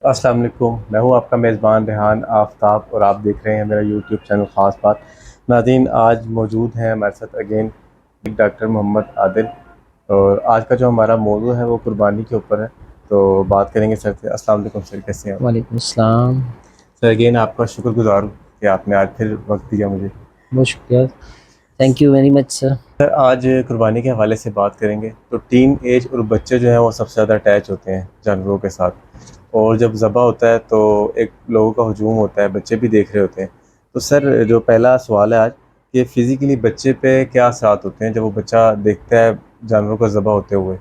السلام علیکم، میں ہوں آپ کا میزبان ریحان آفتاب اور آپ دیکھ رہے ہیں میرا یوٹیوب چینل خاص بات۔ ناظرین، آج موجود ہیں ہمارے ساتھ اگین ڈاکٹر محمد عادل، اور آج کا جو ہمارا موضوع ہے وہ قربانی کے اوپر ہے، تو بات کریں گے سر سے۔ السلام علیکم سر، کیسے ہیں آپ؟ وعلیکم السلام. سر اگین آپ کا شکر گزار ہوں کہ آپ نے آج پھر وقت دیا مجھے۔ بہت شکریہ. تھینک یو ویری مچ سر. سر آج قربانی کے حوالے سے بات کریں گے تو ٹین ایج اور بچے جو ہیں وہ سب سے زیادہ اٹیچ ہوتے ہیں جانوروں کے ساتھ، اور جب ذبح ہوتا ہے تو ایک لوگوں کا ہجوم ہوتا ہے، بچے بھی دیکھ رہے ہوتے ہیں۔ تو سر جو پہلا سوال ہے آج، کہ فزیکلی بچے پہ کیا اثرات ہوتے ہیں جب وہ بچہ دیکھتا ہے جانوروں کو ذبح ہوتے ہوئے؟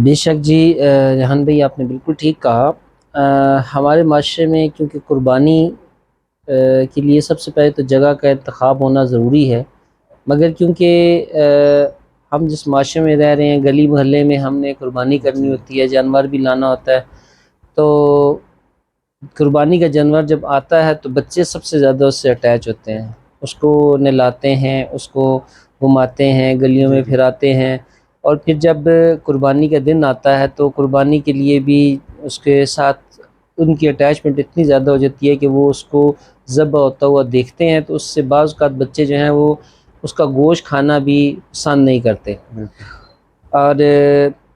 بے شک جی. ریحان بھائی آپ نے بالکل ٹھیک کہا. ہمارے معاشرے میں کیونکہ قربانی کے لیے سب سے پہلے تو جگہ کا انتخاب ہونا ضروری ہے، مگر کیونکہ ہم جس معاشرے میں رہ رہے ہیں، گلی محلے میں ہم نے قربانی کرنی جی ہوتی ہے، جانور بھی لانا ہوتا ہے، تو قربانی کا جانور جب آتا ہے تو بچے سب سے زیادہ اس سے اٹیچ ہوتے ہیں. اس کو نہلاتے ہیں، اس کو گھماتے ہیں، گلیوں جی میں جی پھراتے ہیں، اور پھر جب قربانی کا دن آتا ہے تو قربانی کے لیے بھی اس کے ساتھ ان کی اٹیچمنٹ اتنی زیادہ ہو جاتی ہے کہ وہ اس کو ذبح ہوتا ہوا دیکھتے ہیں تو اس سے بعض اوقات بچے جو ہیں وہ اس کا گوشت کھانا بھی پسند نہیں کرتے. بالکل. اور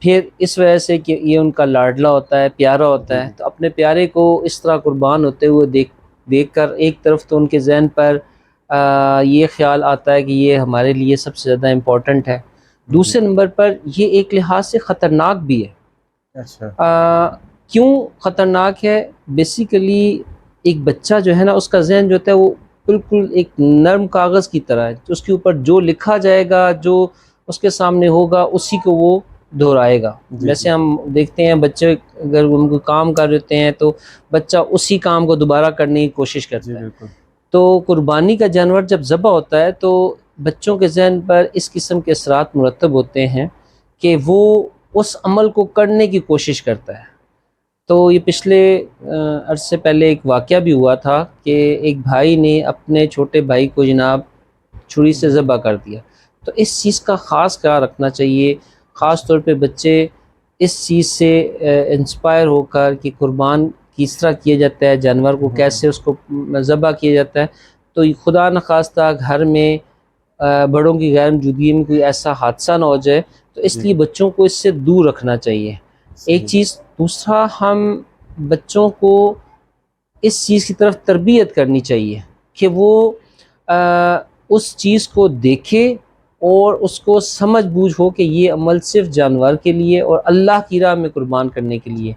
پھر اس وجہ سے کہ یہ ان کا لاڈلا ہوتا ہے، پیارا ہوتا جی ہے، جی تو اپنے پیارے کو اس طرح قربان ہوتے ہوئے دیکھ کر ایک طرف تو ان کے ذہن پر یہ خیال آتا ہے کہ یہ ہمارے لیے سب سے زیادہ امپورٹنٹ ہے. جی. دوسرے نمبر پر یہ ایک لحاظ سے خطرناک بھی ہے. اچھا. کیوں خطرناک ہے؟ بیسیکلی ایک بچہ جو ہے نا، اس کا ذہن جو ہوتا ہے وہ بالکل ایک نرم کاغذ کی طرح ہے. اس کے اوپر جو لکھا جائے گا، جو اس کے سامنے ہوگا، اسی کو وہ دہرائے گا. جی جی جیسے ہم دیکھتے ہیں بچے اگر ان کو کام کر رہے ہوتے ہیں تو بچہ اسی کام کو دوبارہ کرنے کی کوشش جی کرتا ہے. بالکل. تو قربانی کا جانور جب ذبح ہوتا ہے تو بچوں کے ذہن پر اس قسم کے اثرات مرتب ہوتے ہیں کہ وہ اس عمل کو کرنے کی کوشش کرتا ہے. تو یہ پچھلے عرصے پہلے ایک واقعہ بھی ہوا تھا کہ ایک بھائی نے اپنے چھوٹے بھائی کو جناب چھری سے جی ذبح کر دیا. تو اس چیز کا خاص خیال رکھنا چاہیے، خاص طور پہ بچے اس چیز سے انسپائر ہو کر کہ قربان کس طرح کیا جاتا ہے، جانور کو کیسے اس کو ذبح کیا جاتا ہے. تو خدا نخواستہ گھر میں بڑوں کی غیر موجودگی میں کوئی ایسا حادثہ نہ ہو جائے، تو اس جی لیے بچوں کو اس سے دور رکھنا چاہیے. ایک صحیح. چیز. دوسرا، ہم بچوں کو اس چیز کی طرف تربیت کرنی چاہیے کہ وہ اس چیز کو دیکھے اور اس کو سمجھ بوجھ ہو کہ یہ عمل صرف جانور کے لیے اور اللہ کی راہ میں قربان کرنے کے لیے.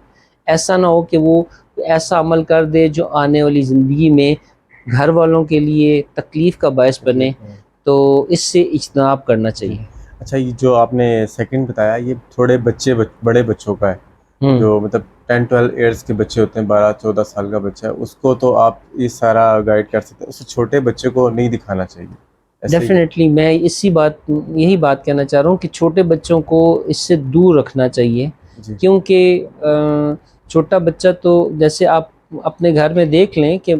ایسا نہ ہو کہ وہ ایسا عمل کر دے جو آنے والی زندگی میں گھر والوں کے لیے تکلیف کا باعث بنے. تکلیف میں. تو اس سے اجتناب کرنا جی. چاہیے. اچھا، یہ جو آپ نے سیکنڈ بتایا یہ تھوڑے بڑے بچوں کا ہے، ہوں جو مطلب 10-12 ایئرس کے بچے ہوتے ہیں، 12-14 سال کا بچہ ہے، اس کو تو آپ یہ سارا گائیڈ کر سکتے ہیں، اس چھوٹے بچے کو نہیں دکھانا چاہیے، ایسے ہی؟ ڈیفینیٹلی میں یہی بات کہنا چاہ رہا ہوں کہ چھوٹے بچوں کو اس سے دور رکھنا چاہیے. جی کیونکہ چھوٹا بچہ تو جیسے آپ اپنے گھر میں دیکھ لیں کہ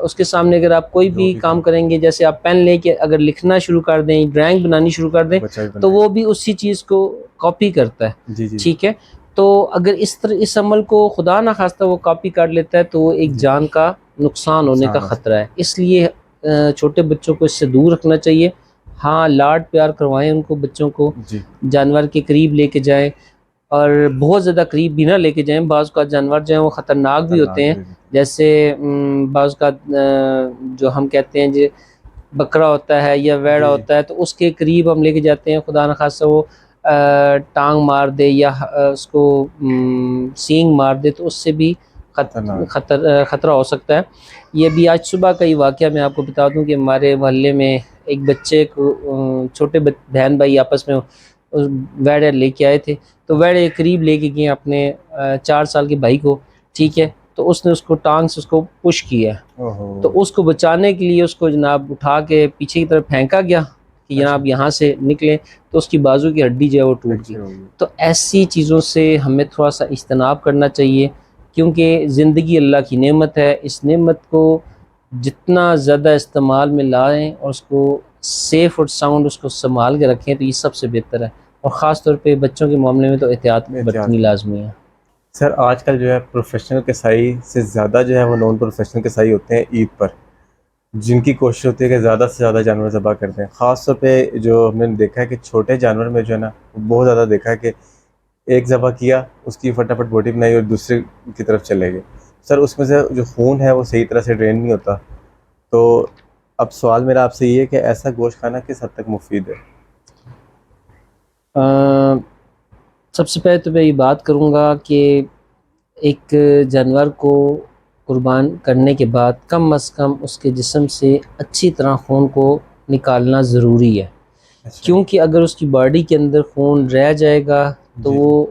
اس کے سامنے اگر آپ کوئی جو بھی کام کریں گے، جیسے آپ پین لے کے اگر لکھنا شروع کر دیں، ڈرائنگ بنانی شروع کر دیں، بچہ بھی تو بنائے وہ گا. بھی اسی چیز کو کاپی کرتا ہے. جی جی ٹھیک ہے. تو اگر اس عمل کو خدا نخواستہ وہ کاپی کر لیتا ہے تو وہ ایک جی. جان کا نقصان ہونے کا نقصان ہو خطرہ سکتا ہے. اس لیے چھوٹے بچوں کو اس سے دور رکھنا چاہیے. ہاں، لاڈ پیار کروائیں ان کو، بچوں کو ہے. جی. جانور کے قریب لے کے جائیں، اور بہت زیادہ قریب بھی نہ لے کے جائیں. بعض کا جانور جو ہیں وہ خطرناک بھی ہوتے خطرناک ہیں. بھی ہوتا جیسے بعض کا جو ہم کہتے ہیں جو بکرا ہوتا ہے یا ہے. ویڑا جی جی. ہوتا ہے، تو اس کے قریب ہم لے کے جاتے ہیں، خدا نخواستہ وہ ٹانگ مار دے یا اس کو سینگ مار دے، تو اس سے بھی خطرناک. خطرہ ہو سکتا ہے. یہ بھی آج صبح کا ہی واقعہ میں آپ کو بتا دوں کہ ہمارے محلے میں ایک بچے کو چھوٹے بہن بھائی آپس میں ویڑے لے کے آئے تھے، تو ویڑے قریب لے کے گئے اپنے 4 سال کے بھائی کو. ٹھیک ہے. اچھا. تو اس نے اس کو ٹانگ سے اس کو پش کیا، تو اوہو. اس کو بچانے کے لیے اس کو جناب اٹھا کے پیچھے کی طرف پھینکا گیا کہ اچھا. جناب یہاں سے نکلیں، تو اس کی بازو کی ہڈی جو ہے وہ ٹوٹ گئی. فریکچر ہوگی. تو ایسی چیزوں سے ہمیں تھوڑا سا اجتناب کرنا چاہیے، کیونکہ زندگی اللہ کی نعمت ہے. اس نعمت کو جتنا زیادہ استعمال میں لائیں اور اس کو سیف اور ساؤنڈ اس کو سنبھال کے رکھیں تو یہ سب سے بہتر ہے. اور خاص طور پہ بچوں کے معاملے میں تو احتیاط برتنی لازمی ہے۔ سر آج کل جو ہے پروفیشنل کسائی سے زیادہ جو ہے وہ نان پروفیشنل کسائی ہوتے ہیں عید پر، جن کی کوشش ہوتی ہے کہ زیادہ سے زیادہ جانور ذبح کرتے ہیں، خاص طور پہ جو ہم نے دیکھا ہے کہ چھوٹے جانور میں جو ہے نا بہت زیادہ دیکھا ہے کہ ایک ذبح کیا، اس کی فٹافٹ بوٹی بنائی اور دوسرے کی طرف چلے گئے۔ سر اس میں سے جو خون ہے وہ صحیح طرح سے ڈرین نہیں ہوتا، تو اب سوال میرا آپ سے یہ ہے کہ ایسا گوشت کھانا کس حد تک مفید ہے؟ سب سے پہلے تو میں یہ بات کروں گا کہ ایک جانور کو قربان کرنے کے بعد کم از کم اس کے جسم سے اچھی طرح خون کو نکالنا ضروری ہے، اچھا کیونکہ اگر اس کی باڈی کے اندر خون رہ جائے گا تو جی وہ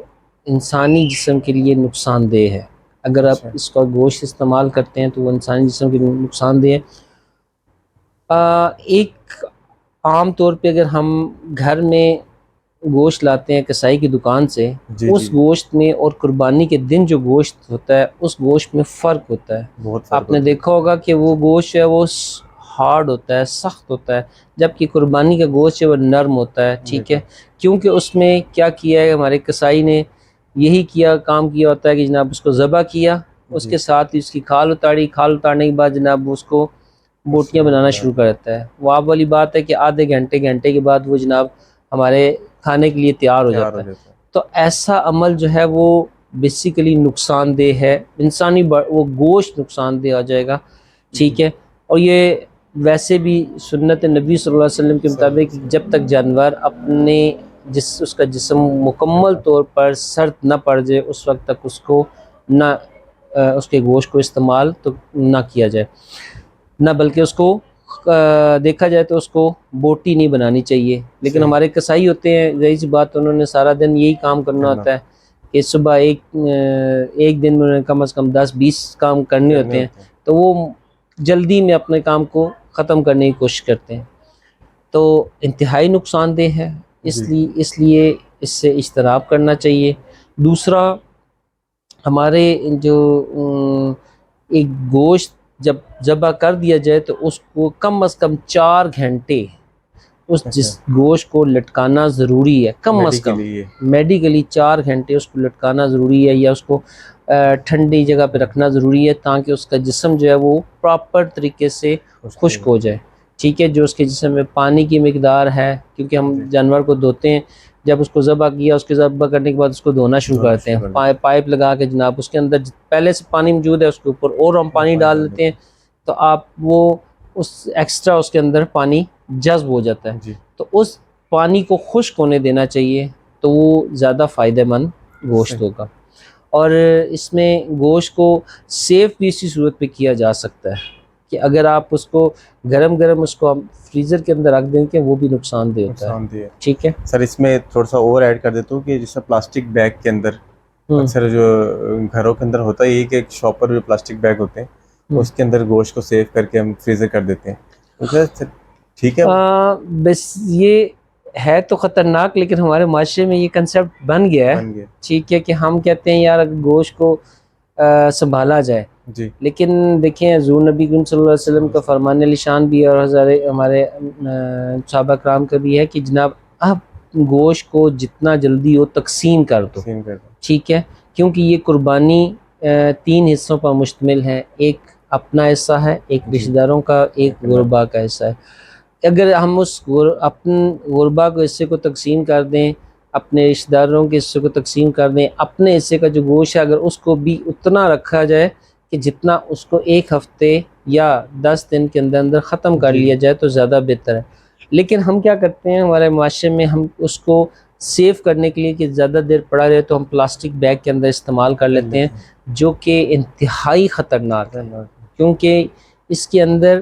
انسانی جسم کے لیے نقصان دہ ہے۔ اگر آپ اچھا اس کا گوشت استعمال کرتے ہیں تو وہ انسانی جسم کے لیے نقصان دہ ہے۔ ایک عام طور پہ اگر ہم گھر میں گوشت لاتے ہیں کسائی کی دکان سے، جی اس جی گوشت میں اور قربانی کے دن جو گوشت ہوتا ہے اس گوشت میں فرق ہوتا ہے۔ بہت فرق آپ نے ہوتا دیکھا ہوگا کہ وہ گوشت ہے وہ ہارڈ ہوتا ہے، سخت ہوتا ہے، جبکہ قربانی کا گوشت ہے وہ نرم ہوتا ہے، ہے ٹھیک ہے، بالکل کیونکہ اس میں کیا کیا ہے ہمارے کسائی نے، یہی کام کیا ہوتا ہے کہ جناب اس کو ذبح کیا، اس جی کے ساتھ ہی اس کی کھال اتاری، کھال اتارنے کے بعد جناب اس کو اس سے بوٹیاں بنانا بنا شروع کر دیتا ہے۔ وہ آپ والی بات ہے کہ آدھے گھنٹے کے بعد وہ جناب ہمارے کھانے کے لیے تیار ہو تیار ہو جاتا ہے۔ جاتا ہے۔ تو ایسا عمل جو ہے وہ بیسیکلی نقصان دہ ہے، انسانی وہ گوشت نقصان دہ آ جائے گا، ٹھیک جی ہے۔ اور یہ ویسے بھی سنت نبی صلی اللہ علیہ وسلم کے صلی اللہ مطابق علیہ وسلم۔ جب تک جانور اپنے اس کا جسم مکمل طور پر سرد نہ پڑ جائے اس وقت تک اس کو نہ اس کے گوشت کو استعمال تو نہ کیا جائے، نہ بلکہ اس کو دیکھا جائے تو اس کو بوٹی نہیں بنانی چاہیے۔ لیکن صحیح ہمارے کسائی ہوتے ہیں، ظاہر سی بات انہوں نے سارا دن یہی کام کرنا ہوتا ہے کہ صبح ایک دن میں انہوں نے کم از کم 10-20 کام کرنے ہوتے ہیں، تو وہ جلدی میں اپنے کام کو ختم کرنے کی کوشش کرتے ہیں، تو انتہائی نقصان دہ ہے۔ جی اس لیے اس سے اجتناب کرنا چاہیے۔ دوسرا، ہمارے جو ایک گوشت جب ذبح کر دیا جائے تو اس کو کم از کم 4 گھنٹے اس اچھا گوشت کو لٹکانا ضروری ہے، کم از کم میڈیکلی یہ میڈیکلی 4 گھنٹے اس کو لٹکانا ضروری ہے، یا اس کو ٹھنڈی جگہ پہ رکھنا ضروری ہے تاکہ اس کا جسم جو ہے وہ پراپر طریقے سے خشک ہو جائے، ٹھیک ہے۔ جو اس کے جسم میں پانی کی مقدار ہے، کیونکہ ہم جی جانور کو دھوتے ہیں، جب اس کو ذبح کیا اس کے ذبح کرنے کے بعد اس کو دھونا شروع دونوں کرتے ہیں، کر دیتے پائپ لگا کے جناب اس کے اندر پہلے سے پانی موجود ہے اس کے اوپر اور ہم ہیں، پانی ڈال دیتے ہیں، تو آپ وہ اس ایکسٹرا اس کے اندر پانی جذب ہو جاتا ہے، جی تو اس پانی کو خشک ہونے دینا چاہیے، تو وہ زیادہ فائدہ مند گوشت صحیح ہوگا۔ اور اس میں گوشت کو سیف بھی اسی صورت پہ کیا جا سکتا ہے کہ اگر آپ اس کو گرم اس کو فریزر کے اندر رکھ دیں کہ وہ بھی نقصان دہ ہوتا ہے، نقصان دہ ہے۔ ٹھیک ہے۔ سر اس میں تھوڑا سا اور ایڈ کر دیتا ہوں کہ جیسے پلاسٹک بیگ کے اندر ہوں اکثر جو گھروں کے اندر ہوتا ہے یہ کہ ایک شاپر جو پلاسٹک بیگ ہوتے ہیں ہوں۔ اس کے اندر گوشت کو سیو کر کے ہم فریزر کر دیتے ہیں، تو سر ٹھیک ہے؟ بس یہ ہے تو خطرناک، لیکن ہمارے معاشرے میں یہ کنسیپٹ بن گیا ہے، بن گیا ٹھیک ہے، کہ ہم کہتے ہیں یار گوشت کو سنبھالا جائے، جی لیکن دیکھیں حضور نبی کریم صلی اللہ علیہ وسلم کا فرمان نشان بھی ہے اور ہمارے صحابہ کرام کا بھی ہے کہ جناب اب گوشت کو جتنا جلدی ہو تقسیم کر دو، تقسیم کر دیں۔ ٹھیک ہے، کیونکہ یہ قربانی 3 حصوں پر مشتمل ہے، ایک اپنا حصہ ہے، ایک جی رشتہ داروں کا، ایک غربا کا حصہ ہے۔ اگر ہم اس اپنے غربا کو حصے کو تقسیم کر دیں، اپنے رشتہ داروں کے حصے کو تقسیم کر دیں، اپنے حصے کا جو گوشت ہے اگر اس کو بھی اتنا رکھا جائے کہ جتنا اس کو 1 ہفتے یا 10 دن کے اندر ختم کر جی لیا جائے تو زیادہ بہتر ہے۔ لیکن ہم کیا کرتے ہیں ہمارے معاشرے میں، ہم اس کو سیو کرنے کے لیے کہ زیادہ دیر پڑا رہے تو ہم پلاسٹک بیگ کے اندر استعمال کر لیتے ہیں، جو کہ انتہائی خطرناک ہے، کیونکہ اس کے اندر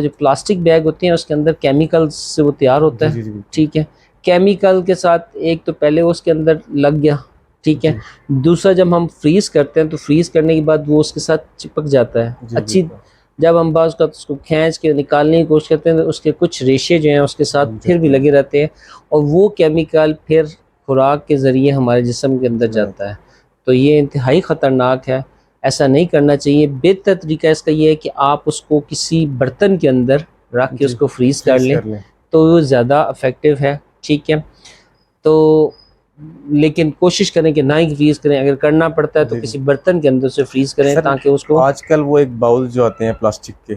جو پلاسٹک بیگ ہوتے ہیں اس کے اندر کیمیکل سے وہ تیار ہوتا جی ہے، جی جی بالکل۔ ٹھیک ہے، کیمیکل کے ساتھ ایک تو پہلے اس کے اندر لگ گیا، ٹھیک ہے، جی دوسرا جب ہم فریز کرتے ہیں تو فریز کرنے کے بعد وہ اس کے ساتھ چپک جاتا ہے، جی اچھی بالکل جب ہم بعض کا اس کو کھینچ کے نکالنے کی کوشش کرتے ہیں تو اس کے کچھ ریشے جو ہیں اس کے ساتھ پھر بھی لگے رہتے ہیں، اور وہ کیمیکل پھر خوراک کے ذریعے ہمارے جسم کے اندر جاتا ہے، تو یہ انتہائی خطرناک ہے، ایسا نہیں کرنا چاہیے۔ بہتر طریقہ اس کا یہ ہے کہ آپ اس کو کسی برتن کے اندر رکھ کے اس کو فریز کر لیں تو وہ زیادہ افیکٹو ہے، ٹھیک ہے۔ تو لیکن کوشش کریں کہ نہ ہی فریز کریں، اگر کرنا پڑتا ہے تو جی کسی برتن کے اندر سے فریز کریں سر، تاکہ اس کو آج کل وہ ایک باؤل جو آتے ہیں پلاسٹک کے،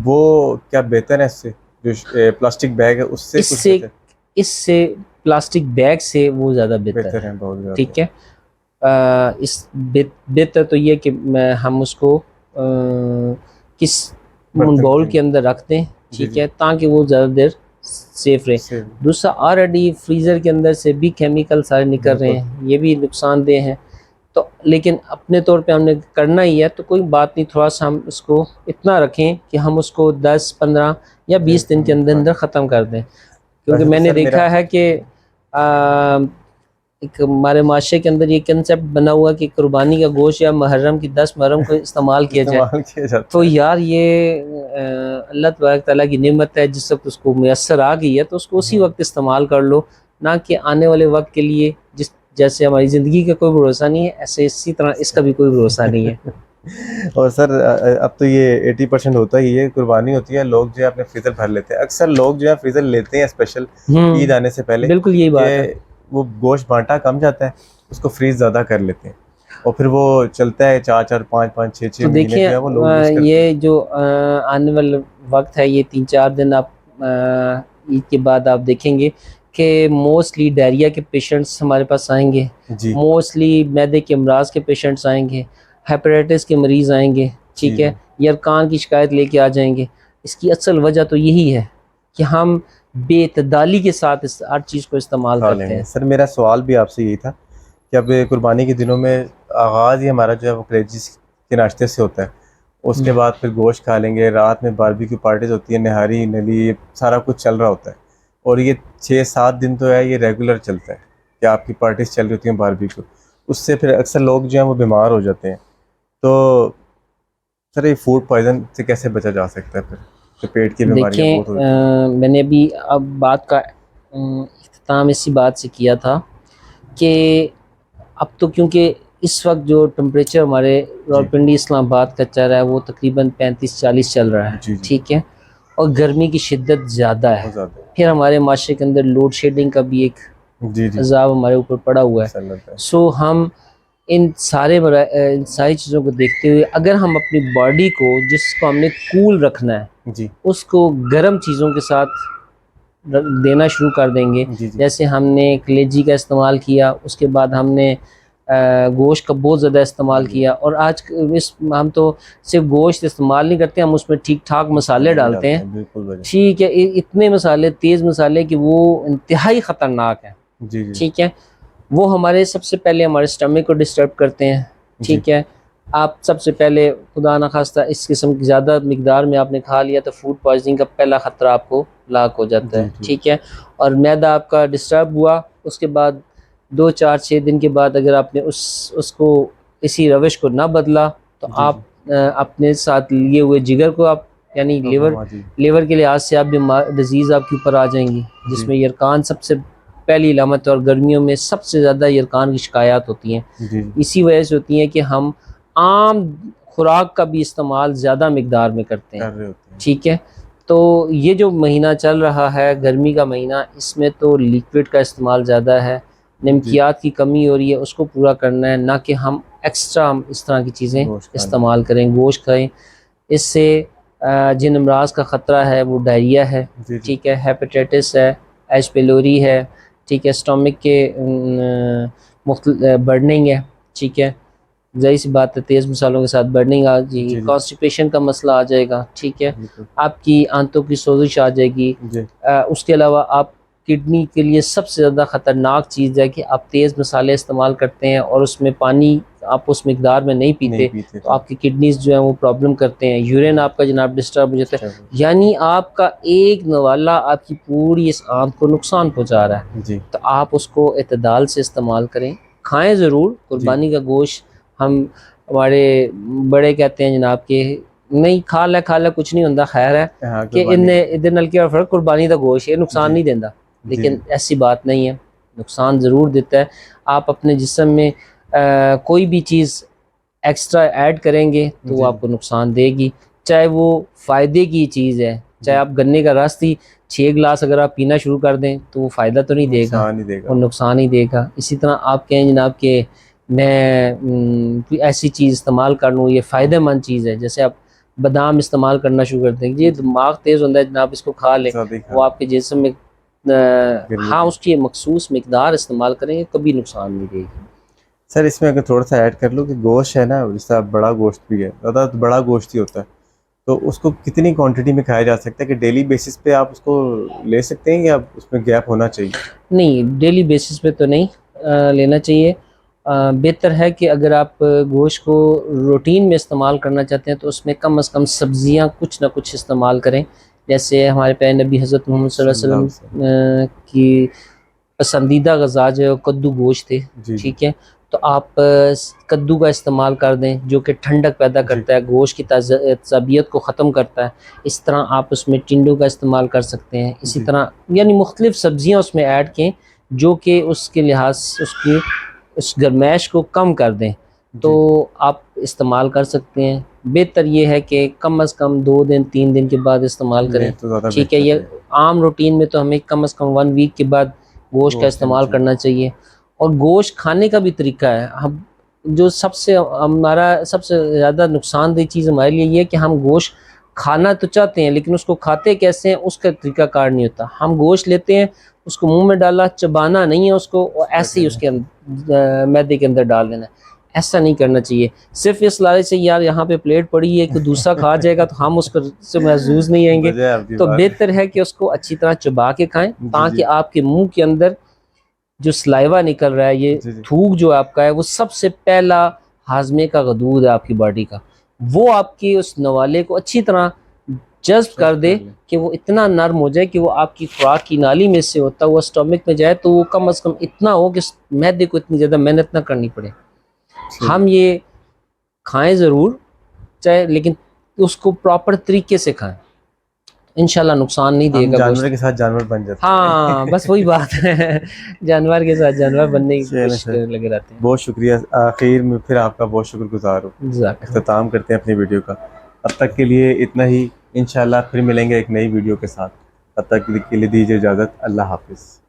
وہ کیا بہتر ہے اس سے؟ جو پلاسٹک بیگ ہے اس سے کچھ بہتر اس سے پلاسٹک بیگ سے وہ زیادہ بہتر بہتر ہے، ہیں باؤل جو آتے ٹھیک ہیں؟ ہے۔ اس بہتر تو یہ کہ ہم اس کو کس برتن باؤل کے اندر رکھ دیں، جی ٹھیک جی ہے، تاکہ وہ زیادہ دیر سیف رہے۔ سے دوسرا آلریڈی فریزر کے اندر سے بھی کیمیکل سارے نکل رہے بالکل ہیں، یہ بھی نقصان دہ ہیں، تو لیکن اپنے طور پہ ہم نے کرنا ہی ہے تو کوئی بات نہیں، تھوڑا سا ہم اس کو اتنا رکھیں کہ ہم اس کو 10 15 یا 20 دن کے اندر اندر ختم کر دیں، کیونکہ ویسے تو میں نے سر میرا دیکھا ہے کہ ایک ہمارے معاشرے کے اندر یہ کنسیپٹ بنا ہوا کہ قربانی کا گوشت یا محرم کی 10 محرم کو استعمال کیا جائے، استعمال کیا جاتا تو ہے یار یہ اللہ تبارک تعالیٰ کی نعمت ہے، جس وقت اس کو میسر آ گئی ہے تو اس کو اسی وقت استعمال کر لو، نہ کہ آنے والے وقت کے لیے جیسے ہماری زندگی کا کوئی بھروسہ نہیں ہے، ایسے اسی طرح اس کا بھی کوئی بھروسہ نہیں ہے۔ اور سر اب تو یہ 80% ہوتا ہی ہے، قربانی ہوتی ہے، لوگ جو ہے اپنے فریزر بھر لیتے ہیں، اکثر لوگ جو ہے فریزر لیتے ہیں اسپیشل عید آنے سے پہلے بالکل یہی کہ بات ہے۔ وہ گوشت بانٹا کم جاتا ہے، اس کو فریز زیادہ کر لیتے ہیں، اور پھر وہ چلتا ہے 4 4 5 5 6 6 تو مہینے جو ہے وہ دیکھیں لوگ یوز کرتے ہیں۔ یہ جو آنے والا وقت ہے، یہ 3 4 دن آپ عید کے بعد آپ دیکھیں گے کہ موسٹلی ڈائریا کے پیشنٹس ہمارے پاس آئیں گے، جی موسٹلی معدے کے امراض کے پیشنٹس آئیں گے، ہیپیٹائٹس کے مریض آئیں گے، جی ٹھیک ہے، یرقان کی شکایت لے کے آ جائیں گے۔ اس کی اصل وجہ تو یہی ہے کہ ہم بے اعتدالی کے ساتھ اس ہر چیز کو استعمال کھا لیں کرتے گے۔ ہیں۔ سر میرا سوال بھی آپ سے یہی تھا کہ اب قربانی کے دنوں میں آغاز ہی ہمارا جو ہے وہ کلیجز کے ناشتے سے ہوتا ہے، اس کے بعد پھر گوشت کھا لیں گے، رات میں باربیکیو پارٹیز ہوتی ہیں، نہاری نلی سارا کچھ چل رہا ہوتا ہے، اور یہ 6 7 دن تو ہے یہ ریگولر چلتا ہے کہ آپ کی پارٹیز چل رہی ہوتی ہیں باربیکیو، اس سے پھر اکثر لوگ جو ہیں وہ بیمار ہو جاتے ہیں۔ تو سر یہ فوڈ پوائزن سے کیسے بچا جا سکتا ہے پھر، جو پیٹ کی بیماریاں دیکھیں بہت ہوتی ہیں؟ میں نے ابھی اب بات کا اختتام اسی بات سے کیا تھا کہ اب تو کیونکہ اس وقت جو ٹمپریچر ہمارے جی راولپنڈی اسلام آباد کا چل رہا ہے وہ تقریباً 35 40 چل رہا ہے، جی جی ٹھیک ہے، اور گرمی کی شدت زیادہ ہے، بہت زیادہ پھر ہمارے معاشرے کے اندر لوڈ شیڈنگ کا بھی ایک جی جی عذاب ہمارے اوپر پڑا ہوا ہے۔ مسلط ہے سو ہم ان ساری چیزوں کو دیکھتے ہوئے اگر ہم اپنی باڈی کو جس کو ہم نے کول رکھنا ہے جی اس کو گرم چیزوں کے ساتھ دینا شروع کر دیں گے، جی جی جیسے ہم نے کلیجی کا استعمال کیا، اس کے بعد ہم نے گوشت کا بہت زیادہ استعمال کیا، اور آج ہم تو صرف گوشت استعمال نہیں کرتے، ہم اس میں ٹھیک ٹھاک مسالے بھی ڈالتے ہیں، بالکل بھائی ٹھیک ہے، اتنے مسالے، تیز مسالے کہ وہ انتہائی خطرناک ہیں، جی جی ٹھیک ہے، وہ ہمارے سب سے پہلے ہمارے اسٹمک کو ڈسٹرب کرتے ہیں، جی ٹھیک ہے۔ آپ سب سے پہلے خدا نخواستہ اس قسم کی زیادہ مقدار میں آپ نے کھا لیا تو فوڈ پوائزننگ کا پہلا خطرہ آپ کو لاحق ہو جاتا ہے، جی جی ٹھیک ہے، اور معدہ آپ کا ڈسٹرب ہوا، اس کے بعد 2 4 6 دن کے بعد اگر آپ نے اس کو اسی روش کو نہ بدلا تو جی آپ جی اپنے ساتھ لیے ہوئے جگر کو آپ یعنی جی لیور کے لحاظ سے آپ ڈیزیز آپ کے اوپر آ جائیں گی، جس جی میں یرقان سب سے پہلی علامت ہے، اور گرمیوں میں سب سے زیادہ یرقان کی شکایات ہوتی ہیں، جی اسی وجہ سے ہوتی ہیں کہ ہم عام خوراک کا بھی استعمال زیادہ مقدار میں کرتے ہیں، کر رہے ہوتے ہیں ٹھیک ہے۔ تو یہ جو مہینہ چل رہا ہے گرمی کا مہینہ، اس میں تو لیکوڈ کا استعمال زیادہ ہے، جی نمکیات کی کمی ہو رہی ہے، اس کو پورا کرنا ہے، نہ کہ ہم ایکسٹرا اس طرح کی چیزیں گوشت کھانا استعمال کریں، گوشت کھائیں، اس سے جن امراض کا خطرہ ہے وہ ڈائریا ہے، جی جی ٹھیک ہے، ہیپیٹائٹس ہے، ایچ پیلوری ہے، ٹھیک ہے، اسٹمک کے برننگ ہے، ٹھیک ہے، ظاہر سی بات ہے تیز مسالوں کے ساتھ برننگ آ جائے گی، جی جی کانسٹیپیشن کا مسئلہ آ جائے گا، ٹھیک ہے، بالکل آپ کی آنتوں کی سوزش آ جائے گی، جی اس کے علاوہ آپ کڈنی کے لیے سب سے زیادہ خطرناک چیز ہے کہ آپ تیز مسالے استعمال کرتے ہیں اور اس میں پانی آپ اس مقدار میں نہیں پیتے تو آپ کی کڈنیز جو ہیں وہ پرابلم کرتے ہیں، یورین آپ کا جناب ڈسٹرب ہو جاتا ہے، یعنی آپ کا ایک نوالا آپ کی پوری اس آنت کو نقصان پہنچا رہا ہے، جی تو آپ اس کو اعتدال سے استعمال کریں، کھائیں ضرور، جی قربانی کا گوشت ہمارے بڑے کہتے ہیں جناب کہ نہیں کھا لے کچھ نہیں ہوتا، خیر ہے ہاں کہ قربانی ادھر نلکے اور فرق قربانی کا گوشت یہ نقصان جی نہیں دینا، جی لیکن جی ایسی بات نہیں ہے، نقصان ضرور دیتا ہے۔ آپ اپنے جسم میں کوئی بھی چیز ایکسٹرا ایڈ کریں گے تو وہ جی آپ کو نقصان دے گی، چاہے وہ فائدے کی چیز ہے، چاہے جی آپ گنے کا رس ہی 6 گلاس اگر آپ پینا شروع کر دیں تو وہ فائدہ تو نہیں دے گا، نقصان ہی دے گا. اور نقصان ہی دے گا. اسی طرح آپ کہیں جناب کہ میں کوئی ایسی چیز استعمال کر لوں، یہ فائدہ مند چیز ہے، جیسے آپ بادام استعمال کرنا شروع کر دیں، یہ دماغ تیز ہوتا ہے جناب، اس کو کھا لیں، زیادہ ہی وہ کھانا. آپ کے جسم میں گرمی ہاں پہ. اس کی مخصوص مقدار استعمال کریں گے کبھی نقصان نہیں دے گی. سر اس میں اگر تھوڑا سا ایڈ کر لوں کہ گوشت ہے نا، جس طرح بڑا گوشت بھی ہے، زیادہ بڑا گوشت ہی ہوتا ہے، تو اس کو کتنی کوانٹٹی میں کھایا جا سکتا ہے کہ ڈیلی بیسس پہ آپ اس کو لے سکتے ہیں یا اس میں گیپ ہونا چاہیے؟ نہیں، ڈیلی بیسس پہ تو نہیں لینا چاہیے. بہتر ہے کہ اگر آپ گوشت کو روٹین میں استعمال کرنا چاہتے ہیں تو اس میں کم از کم سبزیاں کچھ نہ کچھ استعمال کریں. جیسے ہمارے پیارے نبی حضرت محمد صلی اللہ علیہ وسلم کی پسندیدہ غذا جو کدو گوشت تھے. جی جی ٹھیک ہے، تو آپ کدو کا استعمال کر دیں جو کہ ٹھنڈک پیدا جی کرتا ہے، گوشت کی طبیعت کو ختم کرتا ہے. اس طرح آپ اس میں ٹنڈو کا استعمال کر سکتے ہیں. اسی جی طرح یعنی مختلف سبزیاں اس میں ایڈ کیں جو کہ اس کے لحاظ سے اس گرمائش کو کم کر دیں، تو جی. آپ استعمال کر سکتے ہیں. بہتر یہ ہے کہ کم از کم 2 دن 3 دن کے بعد استعمال کریں. یہ تو زیادہ ٹھیک ہے، بہتر یہ عام روٹین میں تو ہمیں کم از کم 1 ویک کے بعد گوشت کا گوشت لینا استعمال چاہیے. کرنا چاہیے. اور گوشت کھانے کا بھی طریقہ ہے. ہم جو سب سے زیادہ نقصان دہ چیز ہمارے لیے یہ ہے کہ ہم گوشت کھانا تو چاہتے ہیں لیکن اس کو کھاتے کیسے ہیں اس کا طریقہ کار نہیں ہوتا. ہم گوشت لیتے ہیں، اس کو منہ میں ڈالا، چبانا نہیں ہے اس کو، اور ایسے ہی اس کے میدے کے اندر ڈال دینا ہے. ایسا نہیں کرنا چاہیے. صرف اس لالچ سے یار یہاں پہ پلیٹ پڑی ہے کہ دوسرا کھا جائے گا تو ہم اس کو سے محظوظ نہیں آئیں گے. وجہ ہے آپ کی تو بات. بہتر ہے کہ اس کو اچھی طرح چبا کے کھائیں جی تاکہ جی آپ کے منہ کے اندر جو سلائیوا نکل رہا ہے، یہ جی جی. تھوک جو آپ کا ہے، وہ سب سے پہلا ہاضمے کا غدود ہے آپ کی باڈی کا، وہ آپ کے اس نوالے کو اچھی طرح جذب کر چیک دے لیں. کہ وہ اتنا نرم ہو جائے کہ وہ آپ کی خوراک کی نالی میں سے ہوتا ہے وہ اسٹمک میں جائے، تو وہ کم از کم اتنا ہو کہ معدے کو اتنی زیادہ محنت نہ کرنی پڑے. ٹھیک. ہم یہ کھائیں ضرور چاہے، لیکن اس کو پراپر طریقے سے کھائیں، انشاءاللہ نقصان نہیں دے ہم گا جانور گوشت. کے ساتھ جانور بن جاتے ہاں ہیں. بس وہی بات ہے، جانور کے ساتھ جانور بننے کی چلیں کوشش سر، لگے رہتے ہیں. بہت شکریہ. آخر میں پھر آپ کا بہت شکر گزار ہوں. جزاک اللہ. اختتام کرتے ہیں اپنی ویڈیو کا. اب تک کے لیے اتنا ہی. انشاءاللہ پھر ملیں گے ایک نئی ویڈیو کے ساتھ. تب تک کے لیے دیجیے اجازت. اللہ حافظ.